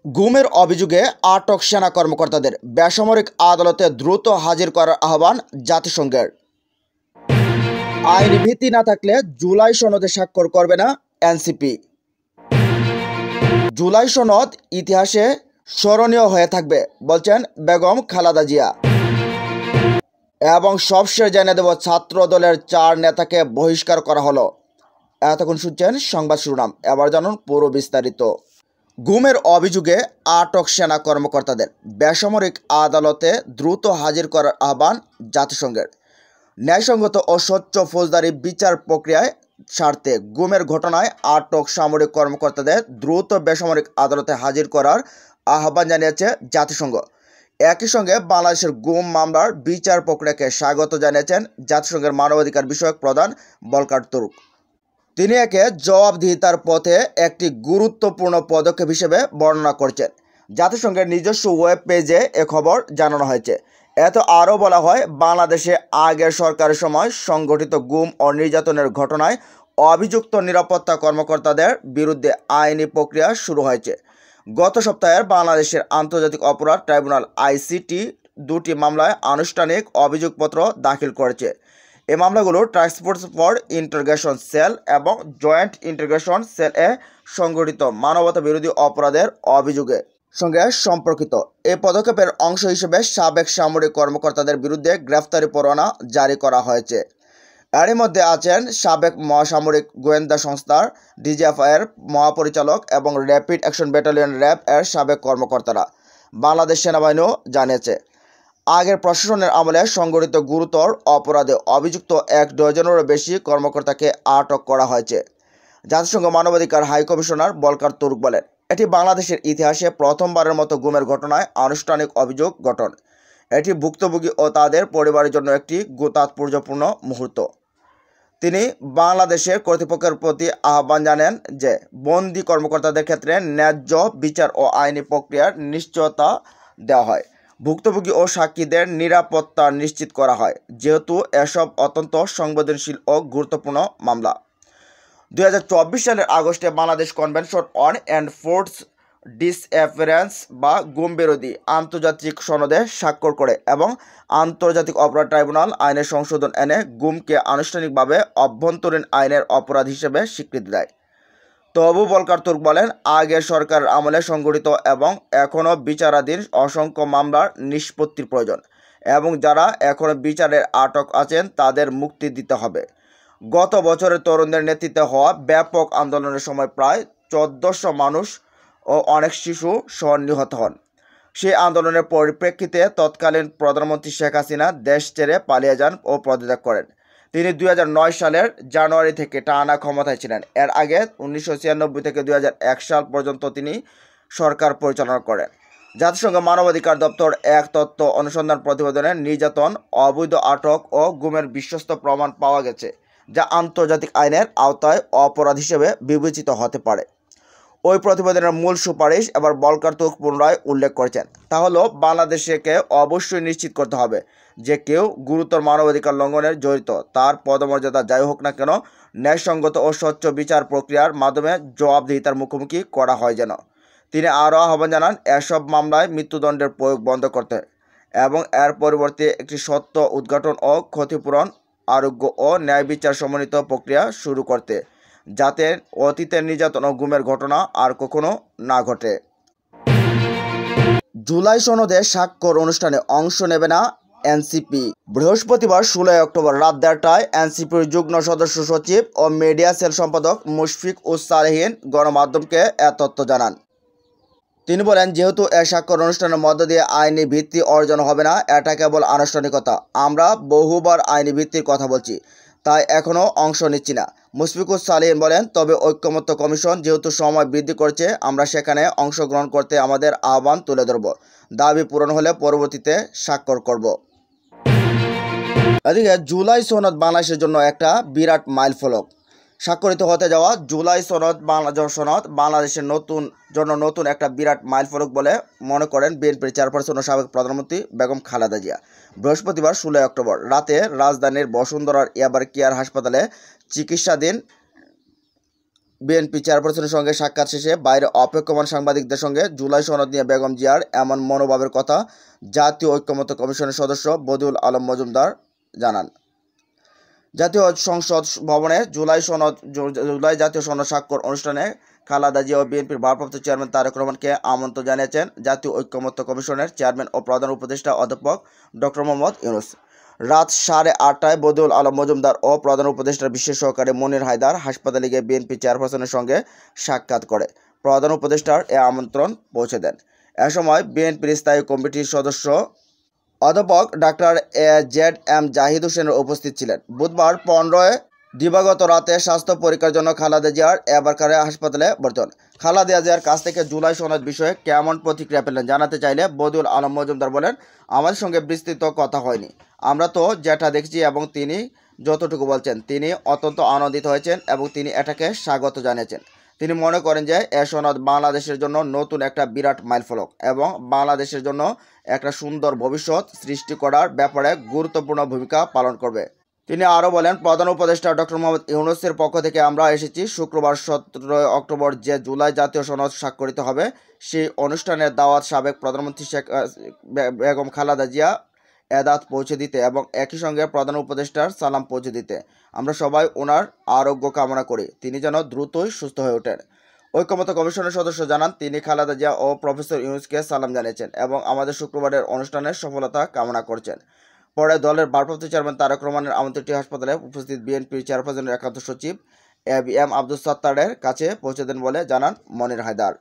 গুমের অভিযোগে আটক সেনা কর্মকর্তাদের বেসামরিক আদালতে দ্রুত হাজির করার আহ্বান জাতিসংঘের। আইনি ভিত্তি না থাকলে জুলাই সনদে স্বাক্ষর করবে না এনসিপি। জুলাই সনদ ইতিহাসে স্মরণীয় হয়ে থাকবে বলছেন বেগম খালেদা জিয়া। এবং সবশেষ জানিয়ে দেব, ছাত্র দলের 4 নেতাকে বহিষ্কার করা হলো। এতক্ষণ শুনছেন সংবাদ শিরোনাম, এবার জানুন পুরো বিস্তারিত। গুমের অভিযোগে আটক সেনা কর্মকর্তাদের বেসামরিক আদালতে দ্রুত হাজির করার আহ্বান জাতিসংঘের। ন্যায়সঙ্গত ও স্বচ্ছ ফৌজদারি বিচার প্রক্রিয়ায় স্বার্থে গুমের ঘটনায় আটক সামরিক কর্মকর্তাদের দ্রুত বেসামরিক আদালতে হাজির করার আহ্বান জানিয়েছে জাতিসংঘ। একই সঙ্গে বাংলাদেশের গুম মামলার বিচার প্রক্রিয়াকে স্বাগত জানিয়েছেন জাতিসংঘের মানবাধিকার বিষয়ক প্রধান ভলকার তুর্ক। তিনি একে জবাবদিহিতার পথে একটি গুরুত্বপূর্ণ পদক্ষেপ হিসেবে বর্ণনা করছেন। জাতিসংঘের নিজস্ব ওয়েব পেজে এ খবর জানানো হয়েছে। এতে আরও বলা হয়, বাংলাদেশে আগের সরকারের সময় সংগঠিত গুম ও নির্যাতনের ঘটনায় অভিযুক্ত নিরাপত্তা কর্মকর্তাদের বিরুদ্ধে আইনি প্রক্রিয়া শুরু হয়েছে। গত সপ্তাহে বাংলাদেশের আন্তর্জাতিক অপরাধ ট্রাইব্যুনাল আইসিটি 2টি মামলায় আনুষ্ঠানিক অভিযোগপত্র দাখিল করেছে। এই মামলাগুলো ট্রান্সপোর্ট ফর ইন্টিগ্রেশন সেল এবং জয়েন্ট ইন্টিগ্রেশন সেল এ সংগঠিত মানবতা বিরোধী অপরাধের অভিযোগের সঙ্গে সম্পর্কিত। এই পদক্ষেপের অংশ হিসেবে সাবেক সামরিক কর্মকর্তাদের বিরুদ্ধে গ্রেফতারি পরোয়ানা জারি করা হয়েছে। এরই মধ্যে আছেন সাবেক মহাসামরিক গোয়েন্দা সংস্থার ডিজিএফআই-এর মহাপরিচালক এবং র্যাপিড অ্যাকশন ব্যাটালিয়ন র্যাব এর সাবেক কর্মকর্তারা, বাংলাদেশ সেনাবাহিনীও জানিয়েছে। আগের প্রশাসনের আমলে সংগঠিত গুরুতর অপরাধে অভিযুক্ত 1 ডজনেরও বেশি কর্মকর্তাকে আটক করা হয়েছে। জাতিসংঘ মানবাধিকার হাই কমিশনার ভলকার তুর্ক বলেন, এটি বাংলাদেশের ইতিহাসে প্রথমবারের মতো গুমের ঘটনায় আনুষ্ঠানিক অভিযোগ গঠন। এটি ভুক্তভোগী ও তাদের পরিবারের জন্য একটি তাৎপর্যপূর্ণ মুহূর্ত। তিনি বাংলাদেশের কর্তৃপক্ষের প্রতি আহ্বান জানান যে বন্দী কর্মকর্তাদের ক্ষেত্রে ন্যায্য বিচার ও আইনি প্রক্রিয়ার নিশ্চয়তা দেওয়া হয়, ভুক্তভোগী ও সাক্ষীদের নিরাপত্তা নিশ্চিত করা হয়, যেহেতু এসব অত্যন্ত সংবেদনশীল ও গুরুত্বপূর্ণ মামলা। 2024 সালের আগস্টে Bangladesh convention on enforced disappearance বা গুম বিরোধী আন্তর্জাতিক সনদে স্বাক্ষর করে এবং আন্তর্জাতিক অপরাধ ট্রাইব্যুনাল আইনের সংশোধন এনে গুমকে আনুষ্ঠানিকভাবে অভ্যন্তরীণ আইনের অপরাধ হিসেবে স্বীকৃতি দেয়। তবু ভলকার তুর্ক বলেন, আগের সরকারের আমলে সংগঠিত এবং এখনও বিচারাধীন অসংখ্য মামলার নিষ্পত্তির প্রয়োজন এবং যারা এখনও বিচারের আটক আছেন তাদের মুক্তি দিতে হবে। গত বছরের তরুণদের নেতৃত্বে হওয়া ব্যাপক আন্দোলনের সময় প্রায় 1400 মানুষ ও অনেক শিশু সহ নিহত হন। সেই আন্দোলনের পরিপ্রেক্ষিতে তৎকালীন প্রধানমন্ত্রী শেখ হাসিনা দেশ ছেড়ে পালিয়ে যান ও পদত্যাগ করেন। তিনি 2009 সালের জানুয়ারি থেকে টানা ক্ষমতায় ছিলেন। এর আগে 1996 থেকে 2001 সাল পর্যন্ত তিনি সরকার পরিচালনা করেন। জাতিসংঘ মানবাধিকার দপ্তর এক তথ্য অনুসন্ধান প্রতিবেদনে নির্যাতন, অবৈধ আটক ও গুমের বিশ্বস্ত প্রমাণ পাওয়া গেছে, যা আন্তর্জাতিক আইনের আওতায় অপরাধ হিসেবে বিবেচিত হতে পারে। ওই প্রতিবেদনের মূল সুপারিশ এবার ভলকার তুর্ক পুনরায় উল্লেখ করেছেন। তা হলো, বাংলাদেশকে অবশ্যই নিশ্চিত করতে হবে যে কেউ গুরুতর মানবাধিকার লঙ্ঘনের জড়িত তার পদমর্যাদা যাই হোক না কেন, ন্যায়সঙ্গত ও স্বচ্ছ বিচার প্রক্রিয়ার মাধ্যমে জবাবদিহিতার মুখোমুখি করা হয় যেন। তিনি আরও আহ্বান জানান, এসব মামলায় মৃত্যুদণ্ডের প্রয়োগ বন্ধ করতে এবং এর পরিবর্তে একটি সত্য উদ্ঘাটন ও ক্ষতিপূরণ, আরোগ্য ও ন্যায় বিচার সমন্বিত প্রক্রিয়া শুরু করতে, যাতে অতীতের নির্যাতন ও গুমের ঘটনা আর কখনো না ঘটে। জুলাই সনদে স্বাক্ষর অনুষ্ঠানে অংশ নেবে না এনসিপি। বৃহস্পতিবার 16 অক্টোবর রাত 1:30টায় এনসিপির যুগ্ম সদস্য সচিব ও মিডিয়া সেল সম্পাদক মুশফিক উস সালেহীন গণমাধ্যমকে এ তথ্য জানান। তিনি বলেন, যেহেতু এ স্বাক্ষর অনুষ্ঠানের মধ্য দিয়ে আইনি ভিত্তি অর্জন হবে না, এটা কেবল আনুষ্ঠানিকতা। আমরা বহুবার আইনি ভিত্তির কথা বলছি, তাই এখনও অংশ নিচ্ছি না। মুশফিকুস সালেহীন বলেন, তবে ঐকমত্য কমিশন যেহেতু সময় বৃদ্ধি করছে, আমরা সেখানে অংশগ্রহণ করতে আমাদের আহ্বান তুলে ধরব। দাবি পূরণ হলে পরবর্তীতে স্বাক্ষর করব। এদিকে জুলাই সনদ বাংলাদেশের জন্য একটা বিরাট মাইলফলক। স্বাক্ষরিত হতে যাওয়া জুলাই সনদ বাংলাদেশের নতুন একটা বিরাট মাইলফলক বলে মনে করেন বিএনপির চেয়ারপারসন ও সাবেক প্রধানমন্ত্রী বেগম খালেদা জিয়া। বৃহস্পতিবার 16 অক্টোবর রাতে রাজধানীর বসুন্ধরার এবার কেয়ার হাসপাতালে চিকিৎসাধীন বিএনপি চেয়ারপারসনের সঙ্গে সাক্ষাৎ শেষে বাইরে অপেক্ষমান সাংবাদিকদের সঙ্গে জুলাই সনদ নিয়ে বেগম জিয়ার এমন মনোভাবের কথা জাতীয় ঐক্যমত্য কমিশনের সদস্য বদিউল আলম মজুমদার জানান। জাতীয় সংসদ ভবনে জুলাই জাতীয় সনদ স্বাক্ষর অনুষ্ঠানে খালেদা জিয়া ও বিএনপির ভারপ্রাপ্ত চেয়ারম্যান তারেক রহমানকে আমন্ত্রণ জানিয়েছেন জাতীয় ঐক্যমত্য কমিশনের চেয়ারম্যান ও প্রধান উপদেষ্টা অধ্যাপক ডক্টর মোহাম্মদ ইউনূস। রাত 8:30টায় বদিউল আলম মজুমদার ও প্রধান উপদেষ্টার বিশেষ সহকারী মনির হায়দার হাসপাতালে গিয়ে বিএনপি চেয়ারপারসনের সঙ্গে সাক্ষাৎ করে প্রধান উপদেষ্টার এ আমন্ত্রণ পৌঁছে দেন। এ সময় বিএনপির স্থায়ী কমিটির সদস্য অধ্যাপক ডাক্তার ZM জাহিদ হোসেনের উপস্থিত ছিলেন। বুধবার 15 দিবাগত রাতে স্বাস্থ্য পরীক্ষার জন্য খালেদা জিয়ার এবারকারে হাসপাতালে ভর্তি হন। খালেদা জিয়ার কাছ থেকে জুলাই সনদ বিষয়ে কেমন প্রতিক্রিয়া পেলেন জানাতে চাইলে বদিউল আলম মজুমদার বলেন, আমাদের সঙ্গে বিস্তৃত কথা হয়নি, আমরা তো যেটা দেখছি এবং তিনি যতটুকু বলছেন তিনি অত্যন্ত আনন্দিত হয়েছেন এবং তিনি এটাকে স্বাগত জানিয়েছেন। তিনি মনে করেন যে এ সনদ বাংলাদেশের জন্য নতুন একটা বিরাট মাইলফলক এবং বাংলাদেশের জন্য একটা সুন্দর ভবিষ্যৎ সৃষ্টি করার ব্যাপারে গুরুত্বপূর্ণ ভূমিকা পালন করবে। তিনি আরও বলেন, প্রধান উপদেষ্টা ডক্টর মোহাম্মদ ইউনূসের পক্ষ থেকে আমরা এসেছি শুক্রবার 17 অক্টোবর যে জুলাই জাতীয় সনদ স্বাক্ষরিত হবে সেই অনুষ্ঠানের দাওয়াত সাবেক প্রধানমন্ত্রী বেগম খালেদা জিয়া এদাত পৌঁছে দিতে এবং একই সঙ্গে প্রধান উপদেষ্টার সালাম পৌঁছে দিতে। আমরা সবাই ওনার আরোগ্য কামনা করি, তিনি যেন দ্রুতই সুস্থ হয়ে ওঠেন। ঐক্যমত্য কমিশনের সদস্য জানান, তিনি খালেদা জিয়া ও প্রফেসর ইউনূসকে সালাম জানিয়েছেন এবং আমাদের শুক্রবারের অনুষ্ঠানের সফলতা কামনা করছেন। পরে দলের ভারপ্রাপ্ত চেয়ারম্যান তারেক রহমানের আমন্ত্রিত হাসপাতালে উপস্থিত বিএনপির চেয়ারপারসনের একান্ত সচিব ABM আব্দুস সাত্তারের কাছে পৌঁছে দেন বলে জানান মনির হায়দার।